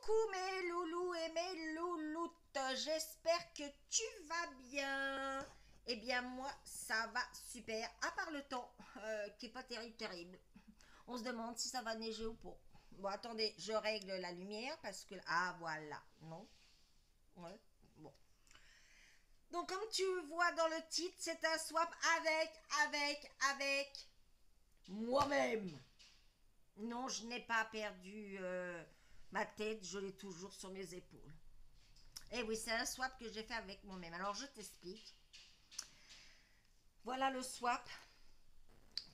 Coucou mes loulous et mes louloutes, j'espère que tu vas bien. Eh bien moi ça va super, à part le temps qui est pas terrible. On se demande si ça va neiger ou pas. Bon attendez, je règle la lumière parce que... Ah voilà, non. Ouais, bon. Donc comme tu vois dans le titre, c'est un swap avec moi-même. Non, je n'ai pas perdu ma tête, je l'ai toujours sur mes épaules. Eh oui, c'est un swap que j'ai fait avec moi-même. Alors, je t'explique. Voilà le swap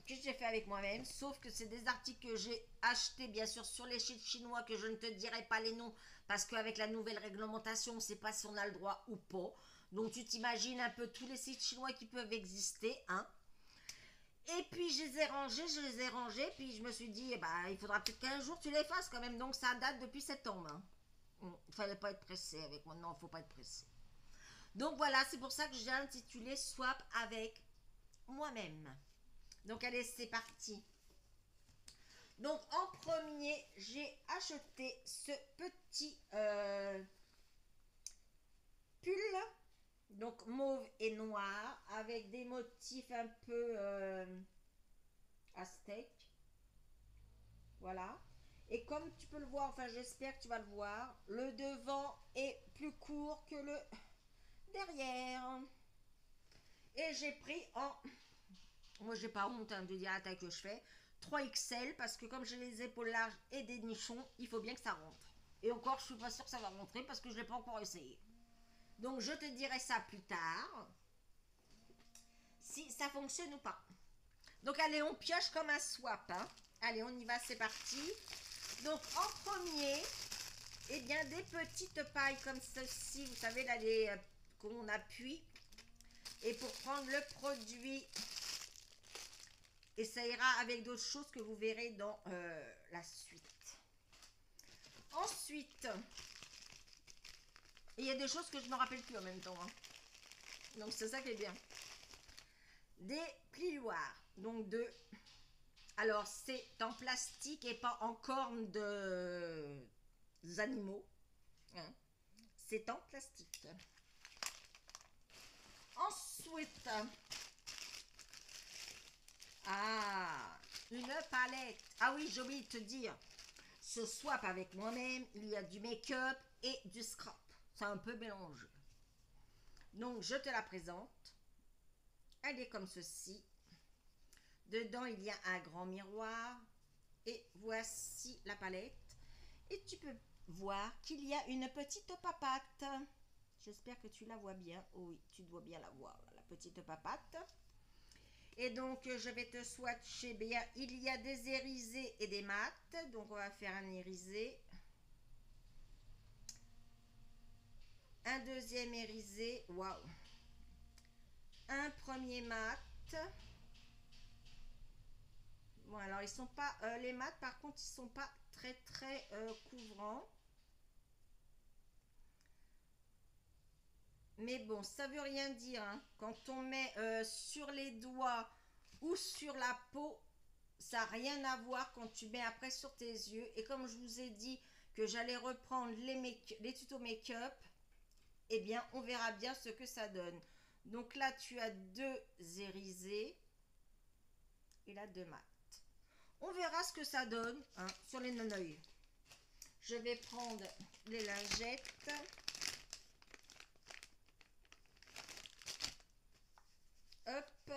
que j'ai fait avec moi-même, sauf que c'est des articles que j'ai achetés, bien sûr, sur les sites chinois, que je ne te dirai pas les noms, parce qu'avec la nouvelle réglementation, on ne sait pas si on a le droit ou pas. Donc, tu t'imagines un peu tous les sites chinois qui peuvent exister, hein. Et puis je les ai rangés, puis je me suis dit, eh ben, il faudra peut-être qu'un jour tu les fasses quand même, donc ça date depuis septembre. Hein. Il fallait pas être pressé avec moi, non, il faut pas être pressé. Donc voilà, c'est pour ça que j'ai intitulé Swap avec moi-même. Donc allez, c'est parti. Donc en premier, j'ai acheté ce petit pull, donc mauve et noir, avec des motifs un peu aztèques. Voilà. Et comme tu peux le voir, enfin j'espère que tu vas le voir, le devant est plus court que le derrière. Et j'ai pris en... Moi j'ai pas honte de dire la taille que je fais. 3XL parce que comme j'ai les épaules larges et des nichons, il faut bien que ça rentre. Et encore je suis pas sûre que ça va rentrer parce que je l'ai pas encore essayé. Donc je te dirai ça plus tard. Si ça fonctionne ou pas. Donc allez, on pioche comme un swap. Hein. Allez, on y va, c'est parti. Donc en premier, eh bien des petites pailles comme ceci, vous savez là, les qu'on appuie. Et pour prendre le produit, et ça ira avec d'autres choses que vous verrez dans la suite. Ensuite, il y a des choses que je ne me rappelle plus en même temps. Hein. Donc c'est ça qui est bien. Des plioirs, donc de... Alors c'est en plastique et pas en corne de animaux. Hein. C'est en plastique. Ensuite, une palette. Ah oui, j'ai oublié de te dire. Ce swap avec moi-même, il y a du make-up et du scrap. C'est un peu mélangé. Donc, je te la présente. Elle est comme ceci. Dedans, il y a un grand miroir. Et voici la palette. Et tu peux voir qu'il y a une petite papate. J'espère que tu la vois bien. Oh oui, tu dois bien la voir, la petite papate. Et donc, je vais te swatcher bien. Il y a des irisés et des mats. Donc, on va faire un irisé. Un deuxième irisé. Waouh. Un premier mat. Bon, alors, ils sont pas... les mats, par contre, ils sont pas très couvrants. Mais bon, ça veut rien dire. Hein. Quand on met sur les doigts ou sur la peau, ça n'a rien à voir quand tu mets après sur tes yeux. Et comme je vous ai dit que j'allais reprendre les tutos make-up, eh bien, on verra bien ce que ça donne. Donc là, tu as deux irisés et là, deux mat. On verra ce que ça donne hein, sur les non-œils. Je vais prendre les lingettes. Hop.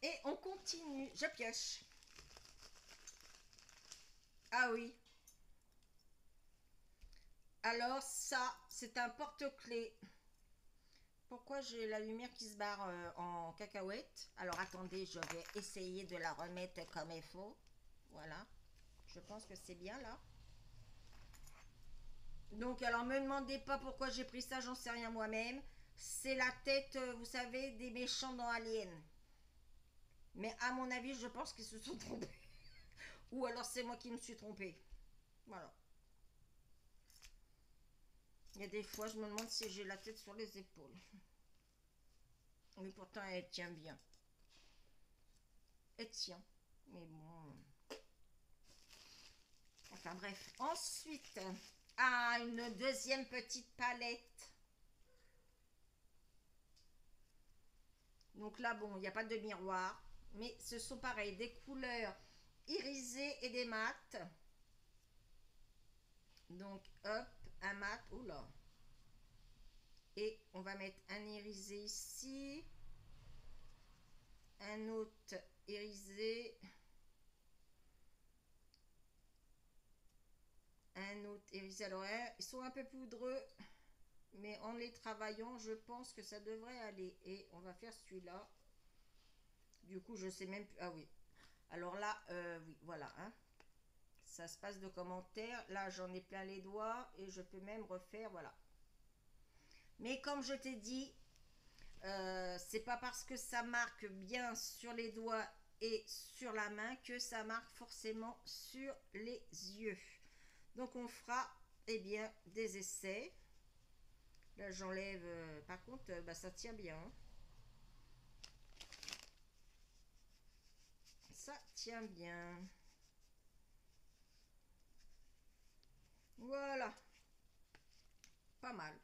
Et on continue. Je pioche. Ah oui. Alors ça, c'est un porte-clés. Pourquoi j'ai la lumière qui se barre en cacahuète? Alors attendez, je vais essayer de la remettre comme il faut. Voilà. Je pense que c'est bien là. Donc alors me demandez pas pourquoi j'ai pris ça, j'en sais rien moi-même. C'est la tête, vous savez, des méchants dans Alien. Mais à mon avis, je pense qu'ils se sont trompés. Ou alors c'est moi qui me suis trompée. Voilà. Il y a des fois, je me demande si j'ai la tête sur les épaules. Mais pourtant, elle tient bien. Elle tient. Mais bon... Enfin bref. Ensuite, une deuxième petite palette. Donc là, bon, il n'y a pas de miroir. Mais ce sont pareil, des couleurs irisées et des mats. Donc, hop, un mat. Oula. Et on va mettre un irisé ici. Un autre irisé. Un autre irisé. Alors, ils sont un peu poudreux. Mais en les travaillant, je pense que ça devrait aller. Et on va faire celui-là. Du coup, je sais même plus. Ah oui. Alors là, oui, voilà. Hein. Ça se passe de commentaires. Là, j'en ai plein les doigts. Et je peux même refaire, voilà. Mais comme je t'ai dit, c'est pas parce que ça marque bien sur les doigts et sur la main que ça marque forcément sur les yeux. Donc on fera eh bien des essais. Là j'enlève, par contre bah, ça tient bien. Ça tient bien. Voilà. Pas mal.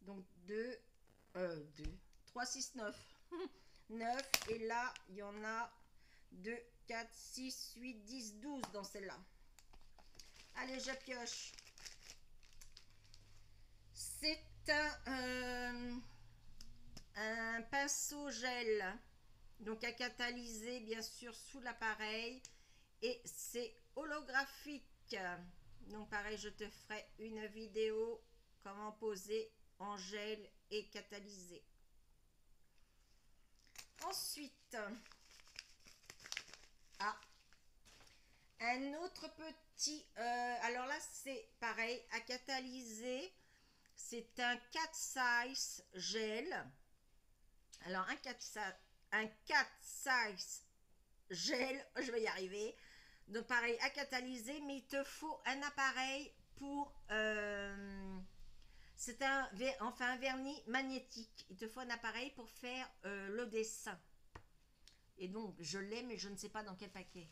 Donc 2, 3, 6, 9. 9 et là il y en a 2, 4, 6, 8, 10, 12 dans celle-là. Allez, je pioche. C'est un pinceau gel. Donc à catalyser bien sûr sous l'appareil. Et c'est holographique. Donc pareil, je te ferai une vidéo comment poser en gel et catalysé. Ensuite, un autre petit, alors là c'est pareil, à catalyser, c'est un 4 size gel. Alors un 4 size gel, je vais y arriver. Donc pareil, à catalyser, mais il te faut un appareil pour... c'est un vernis magnétique. Il te faut un appareil pour faire le dessin. Et donc, je l'ai, mais je ne sais pas dans quel paquet.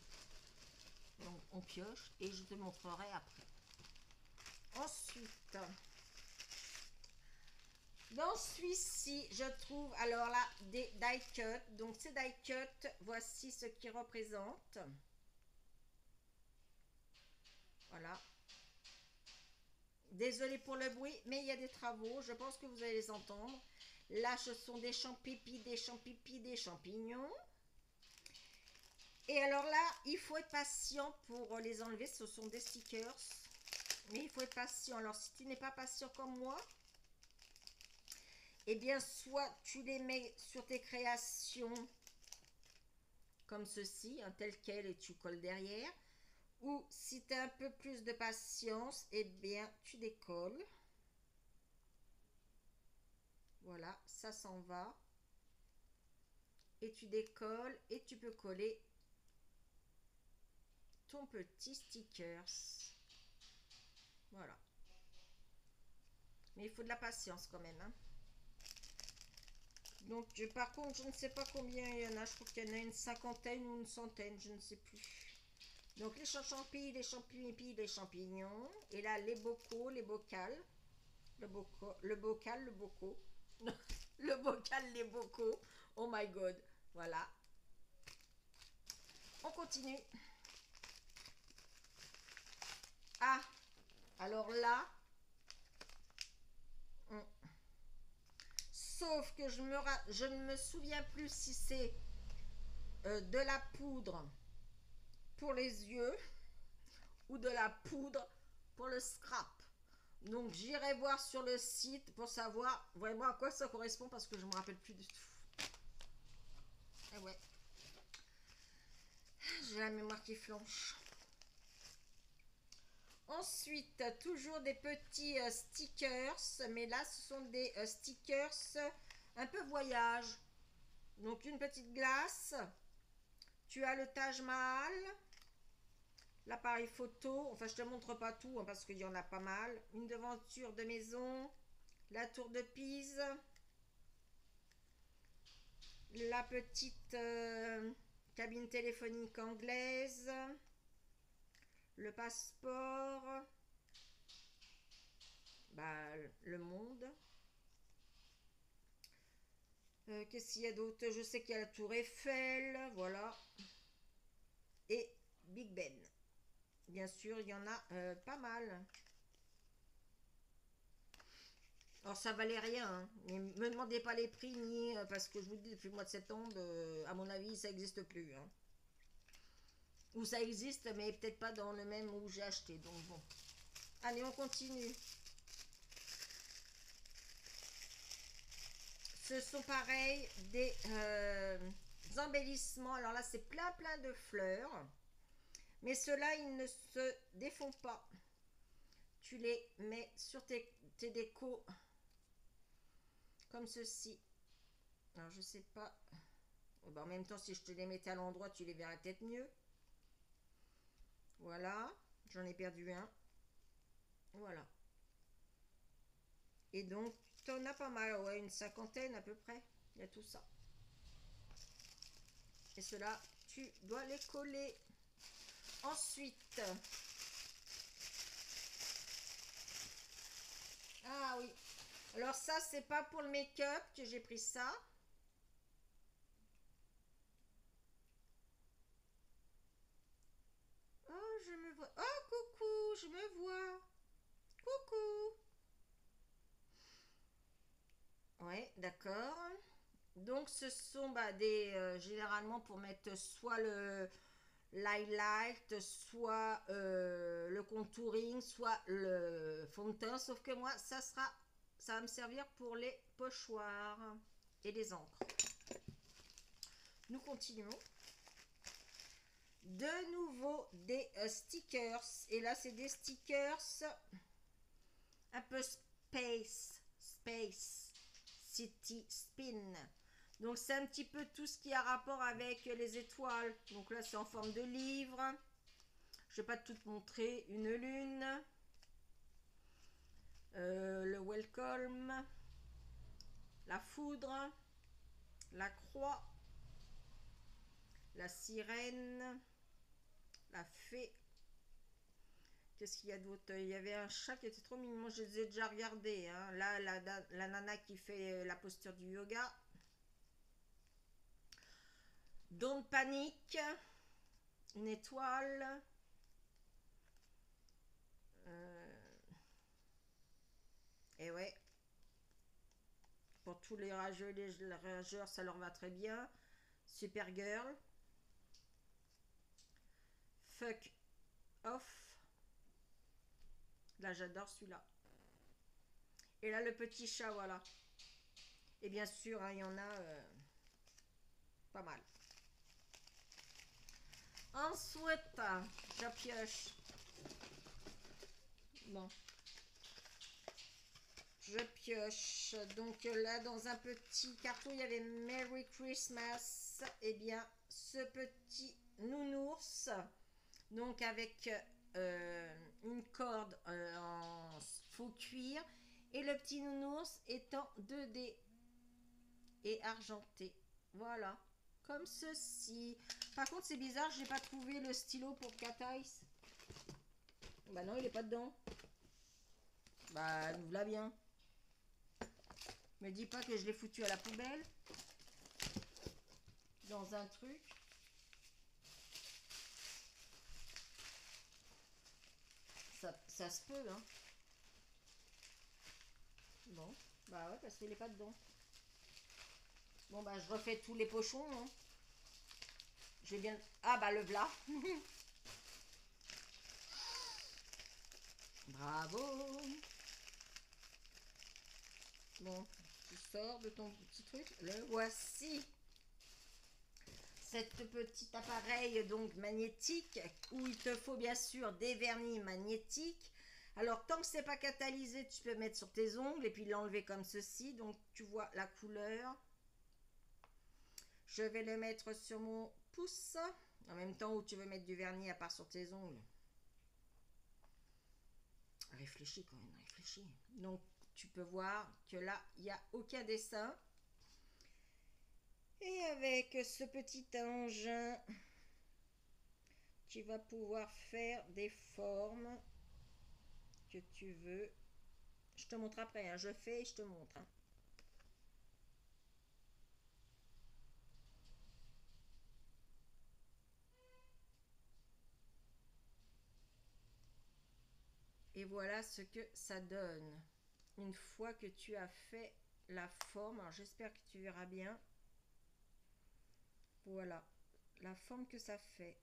Donc, on pioche et je te montrerai après. Ensuite, dans celui-ci, je trouve alors là des die cut. Donc, ces die cut, voici ce qu'ils représentent. Voilà. Désolée pour le bruit, mais il y a des travaux. Je pense que vous allez les entendre. Là, ce sont des champipis, des champipis, des champignons. Et alors là, il faut être patient pour les enlever. Ce sont des stickers. Mais il faut être patient. Alors, si tu n'es pas patient comme moi, eh bien, soit tu les mets sur tes créations comme ceci, hein, tel quel, et tu colles derrière. Ou si tu as un peu plus de patience, eh bien, tu décolles. Voilà, ça s'en va. Et tu décolles et tu peux coller ton petit stickers. Voilà. Mais il faut de la patience quand même. Hein. Donc, par contre, je ne sais pas combien il y en a. Je crois qu'il y en a une cinquantaine ou une centaine, je ne sais plus. Donc, les champis, les champignons, les champignons. Et là, les bocaux, les bocals. Le bocal, le bocaux. Le bocal, les bocaux. Oh my god. Voilà. On continue. Ah, alors là, sauf que je ne me souviens plus si c'est de la poudre pour les yeux ou de la poudre pour le scrap. Donc j'irai voir sur le site pour savoir vraiment à quoi ça correspond parce que je ne me rappelle plus du tout. Et ouais. J'ai la mémoire qui flanche. Ensuite, toujours des petits stickers, mais là ce sont des stickers un peu voyage. Donc une petite glace, tu as le Taj Mahal, l'appareil photo, enfin je te montre pas tout hein, parce qu'il y en a pas mal, une devanture de maison, la tour de Pise, la petite cabine téléphonique anglaise, Le passeport. Bah, le monde. Qu'est-ce qu'il y a d'autre? Je sais qu'il y a la tour Eiffel, voilà. Et Big Ben. Bien sûr, il y en a pas mal. Alors ça valait rien, hein. Mais me demandez pas les prix ni parce que je vous dis depuis le mois de septembre, à mon avis, ça n'existe plus, hein. Ou ça existe, mais peut-être pas dans le même où j'ai acheté. Donc bon. Allez, on continue. Ce sont pareil des embellissements. Alors là, c'est plein plein de fleurs. Mais ceux-là, ils ne se défont pas. Tu les mets sur tes décos comme ceci. Alors, je sais pas. Oh, bah, en même temps, si je te les mettais à l'endroit, tu les verrais peut-être mieux. Voilà. J'en ai perdu un. Voilà. Et donc, t'en as pas mal. Ouais, une cinquantaine à peu près. Il y a tout ça. Et cela, tu dois les coller. Ensuite, ah oui. Alors ça, c'est pas pour le make-up que j'ai pris ça. Oh, je me vois. Oh, coucou, je me vois. Coucou. Ouais, d'accord. Donc, ce sont bah, des généralement pour mettre soit le l'highlight, soit le contouring, soit le fond de teint. Sauf que moi, ça va me servir pour les pochoirs et les encres. Nous continuons. De nouveau des stickers. Et là, c'est des stickers un peu space, city spin. Donc, c'est un petit peu tout ce qui a rapport avec les étoiles. Donc là, c'est en forme de livre. Je ne vais pas tout montrer. Une lune. Le welcome. La foudre. La croix. La sirène. La fée. Qu'est-ce qu'il y a d'autre? Il y avait un chat qui était trop mignon, je les ai déjà regardés, hein. Là, la nana qui fait la posture du yoga. Don't panique. Une étoile. Et ouais. Pour tous les rageurs, ça leur va très bien. Supergirl. Fuck off. Là, j'adore celui-là. Et là, le petit chat, voilà. Et bien sûr, hein, il y en a pas mal. Ensuite, je pioche. Bon. Je pioche. Donc là, dans un petit carton, il y avait Merry Christmas. Et bien, ce petit nounours, donc avec une corde en faux cuir. Et le petit nounours étant 2D et argenté. Voilà. Comme ceci. Par contre, c'est bizarre, j'ai pas trouvé le stylo pour Cat Eyes. Bah non, il est pas dedans. Bah, nous voilà bien. Me dis pas que je l'ai foutu à la poubelle. Dans un truc. Ça se peut, hein. Bon, bah ouais, parce qu'il est pas dedans. Bon, bah je refais tous les pochons, hein. J'ai bien... Ah, bah le v'là. Bravo. Bon, tu sors de ton petit truc. Le voici. Cette petite appareil donc magnétique où il te faut bien sûr des vernis magnétiques. Alors tant que c'est pas catalysé, tu peux mettre sur tes ongles et puis l'enlever comme ceci. Donc tu vois la couleur. Je vais le mettre sur mon pouce. En même temps où tu veux mettre du vernis à part sur tes ongles. Réfléchis quand même, réfléchis. Donc tu peux voir que là, il n'y a aucun dessin. Et avec ce petit engin, tu vas pouvoir faire des formes que tu veux. Je te montre après, hein. Je fais et je te montre, hein. Et voilà ce que ça donne. Une fois que tu as fait la forme, alors j'espère que tu verras bien. Voilà la forme que ça fait.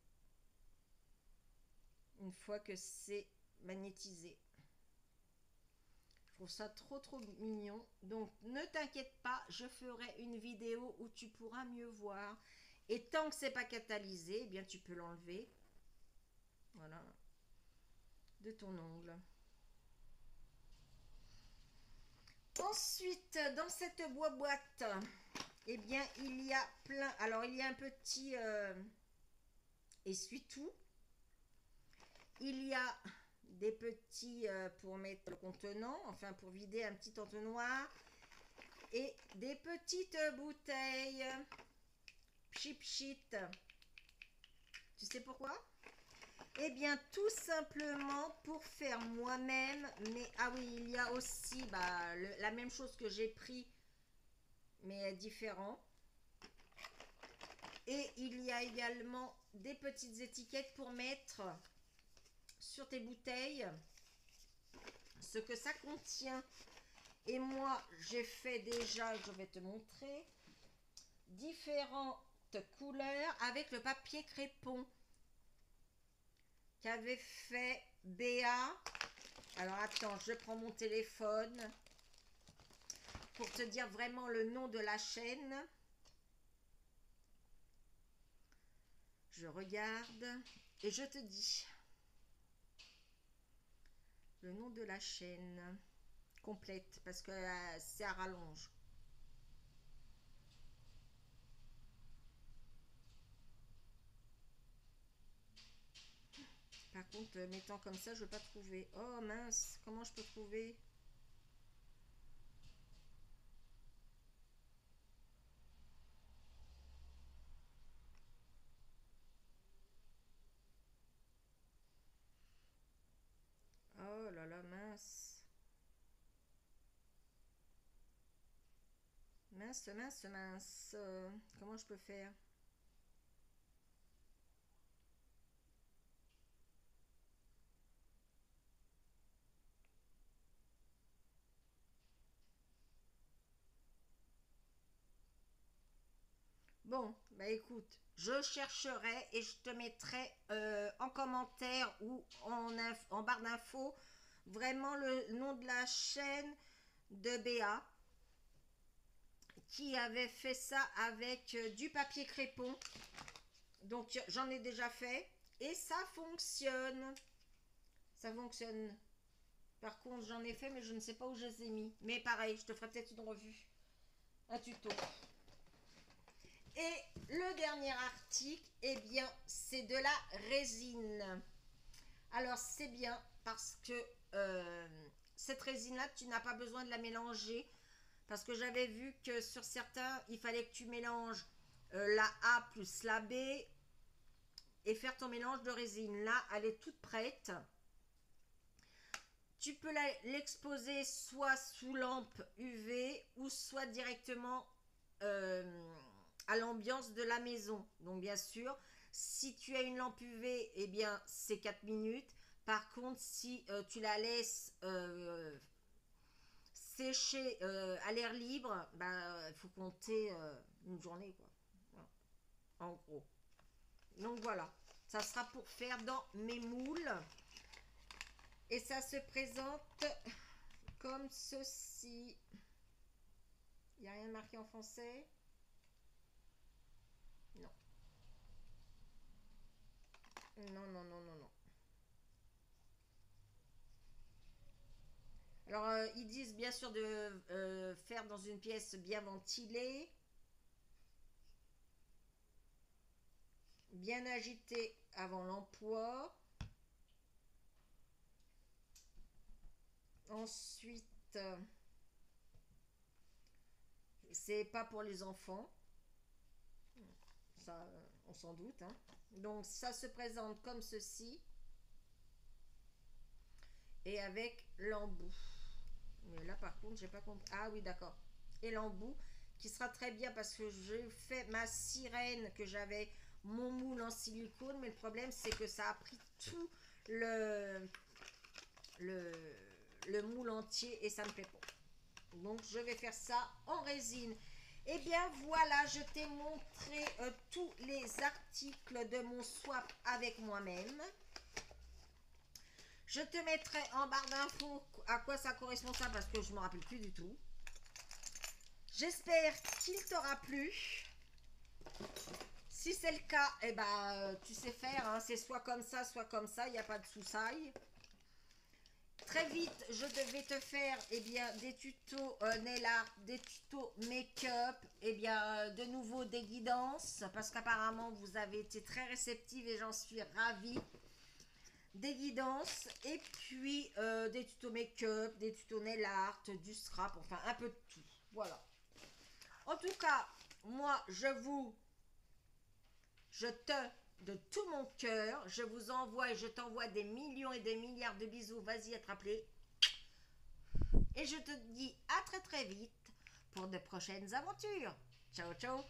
Une fois que c'est magnétisé. Je trouve ça trop mignon. Donc ne t'inquiète pas, je ferai une vidéo où tu pourras mieux voir. Et tant que c'est pas catalysé, eh bien tu peux l'enlever. Voilà. De ton ongle. Ensuite, dans cette boîte, eh bien, il y a plein. Alors, il y a un petit essuie-tout. Il y a des petits pour mettre le contenant, enfin pour vider un petit entonnoir. Et des petites bouteilles Cheap Sheet. Tu sais pourquoi? Eh bien, tout simplement pour faire moi-même. Mais, ah oui, il y a aussi la même chose que j'ai pris, mais différent. Et il y a également des petites étiquettes pour mettre sur tes bouteilles ce que ça contient. Et moi, j'ai fait déjà, je vais te montrer, différentes couleurs avec le papier crépon qu'avait fait Béa. Alors attends, je prends mon téléphone pour te dire vraiment le nom de la chaîne. Je regarde et je te dis le nom de la chaîne complète parce que c'est à rallonge. Par contre, mettant comme ça, je ne veux pas trouver. Oh mince, comment je peux trouver? Oh là là, mince. Mince, mince, mince. Comment je peux faire? Bon, bah écoute, je chercherai et je te mettrai en commentaire ou en barre d'infos vraiment le nom de la chaîne de Béa qui avait fait ça avec du papier crépon. Donc j'en ai déjà fait et ça fonctionne. Ça fonctionne. Par contre, j'en ai fait, mais je ne sais pas où je les ai mis. Mais pareil, je te ferai peut-être une revue, un tuto. Et le dernier article, eh bien, c'est de la résine. Alors, c'est bien parce que cette résine-là, tu n'as pas besoin de la mélanger. Parce que j'avais vu que sur certains, il fallait que tu mélanges la A plus la B et faire ton mélange de résine. Là, elle est toute prête. Tu peux l'exposer soit sous lampe UV ou soit directement à l'ambiance de la maison. Donc bien sûr, si tu as une lampe UV, eh bien c'est 4 minutes. Par contre, si tu la laisses sécher à l'air libre, il faut compter une journée, quoi. Voilà. En gros. Donc voilà, ça sera pour faire dans mes moules. Et ça se présente comme ceci. Il n'y a rien marqué en français? Non. Non, non, non, non, non. Alors, ils disent bien sûr de faire dans une pièce bien ventilée, bien agitée avant l'emploi. Ensuite, c'est pas pour les enfants. Ça, on s'en doute, hein. Donc ça se présente comme ceci. Et avec l'embout. Mais là par contre j'ai pas compris. Ah oui d'accord. Et l'embout qui sera très bien parce que j'ai fait ma sirène que j'avais mon moule en silicone. Mais le problème c'est que ça a pris tout le, le moule entier et ça me plaît pas. Donc je vais faire ça en résine. Et bien voilà, je t'ai montré tous les articles de mon swap avec moi-même. Je te mettrai en barre d'infos à quoi ça correspond ça parce que je ne me rappelle plus du tout. J'espère qu'il t'aura plu. Si c'est le cas, eh ben, tu sais faire, hein, c'est soit comme ça, il n'y a pas de soussaille. Très vite, je devais te faire eh bien, des tutos nail art, des tutos make-up, eh bien, de nouveau des guidances, parce qu'apparemment vous avez été très réceptive et j'en suis ravie. Des guidances, et puis des tutos make-up, des tutos nail art, du scrap, enfin un peu de tout. Voilà. En tout cas, moi, de tout mon cœur, je vous envoie et je t'envoie des millions et des milliards de bisous. Vas-y, attrape-les. Et je te dis à très très vite pour de prochaines aventures. Ciao, ciao.